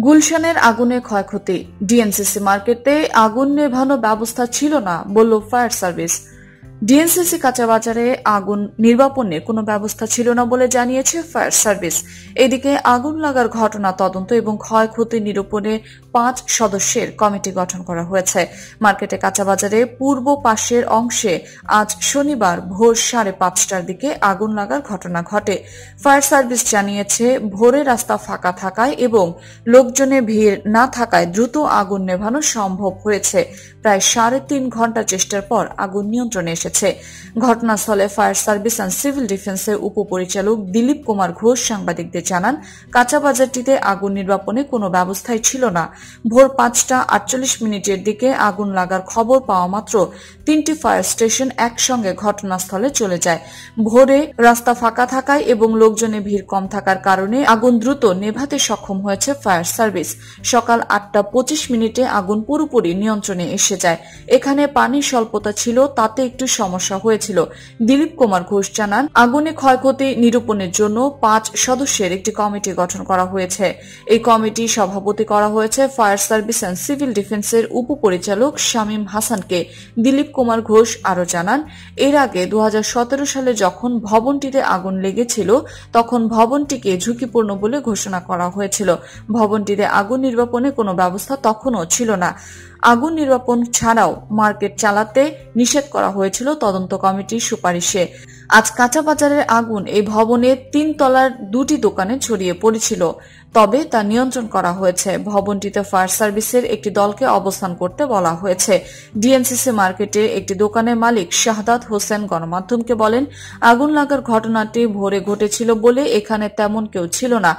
গুলশানের আগুনে ক্ষয়ক্ষতি, ডিএনসিসি মার্কেটে আগুন নেভানো ব্যবস্থা ছিল না বলল ফায়ার সার্ভিস। ডিএনসিসি কাঁচা বাজারে আগুন নির্বাপনের কোনো ব্যবস্থা ছিল না বলে জানিয়েছে ফায়ার সার্ভিস। এদিকে আগুন লাগার ঘটনা তদন্ত এবং ক্ষয়ক্ষতি নিরূপণে 5 সদস্যের কমিটি গঠন করা হয়েছে। মার্কেটে কাঁচা বাজারে পূর্ব পাশের অংশে আজ শনিবার ভোর 5:30টার দিকে আগুন লাগার ঘটনা ঘটে। ফায়ার সার্ভিস জানিয়েছে, ভোরে রাস্তা ফাঁকা থাকায় এবং লোকজনের ভিড় না থাকায় দ্রুত আগুন নেভানো সম্ভব হয়েছে। প্রায় 3.5 ঘন্টা চেষ্টার পর আগুন নিয়ন্ত্রণে এসেছে। ঘটনাস্থলে ফায়ার সার্ভিস অ্যান্ড সিভিল ডিফেন্সের উপপরিচালক দিলীপ কুমার ঘোষ সাংবাদিকদের জানান, কাঁচা বাজারটিতে আগুন নির্বাপনে কোনো ব্যবস্থাই ছিল না। ভোর 5:48 দিকে আগুন লাগার খবর পাওয়া মাত্র 3টি ফায়ার স্টেশন একসঙ্গে ঘটনাস্থলে চলে যায়। ভোরে রাস্তা ফাঁকা থাকায় এবং লোকজনের ভিড় কম থাকার কারণে আগুন দ্রুত নেভাতে সক্ষম হয়েছে ফায়ার সার্ভিস। সকাল 8:25 আগুন পুরোপুরি নিয়ন্ত্রণে এসে যায়। এখানে পানির স্বল্পতা ছিল, তাতে একটু সমস্যা হয়েছিল। দিলীপ কুমার ঘোষ জানান, আগুনে ক্ষয়ক্ষতি নিরূপণের জন্য 5 সদস্যের একটি কমিটি গঠন করা হয়েছে। এই কমিটি সভাপতি করা হয়েছে ফায়ার সার্ভিস অ্যান্ড সিভিল ডিফেন্সের উপপরিচালক শামীম হাসানকে। দিলীপ কুমার ঘোষ আরও জানান, এর আগে 2017 সালে যখন ভবনটিতে আগুন লেগেছিল তখন ভবনটিকে ঝুঁকিপূর্ণ বলে ঘোষণা করা হয়েছিল। ভবনটিতে আগুন নির্বাপনে কোনো ব্যবস্থা তখনও ছিল না। আগুন নির্বাপন ছাড়াও মার্কেট চালাতে নিষেধ করা হয়েছিল তদন্ত কমিটির সুপারিশে। আজ কাঁচা বাজারের আগুন এই ভবনের 3 তলার 2টি দোকানে ছড়িয়ে পড়েছিল, তবে তা নিয়ন্ত্রণ করা হয়েছে। ভবনটিতে ফায়ার সার্ভিসের একটি দলকে অবস্থান করতে বলা হয়েছে। ডিএনসিসি মার্কেটের একটি দোকানের মালিক শাহাদাত হোসেন গণমাধ্যমকে বলেন, আগুন লাগার ঘটনাটি ভোরে ঘটেছিল বলে এখানে তেমন কেউ ছিল না।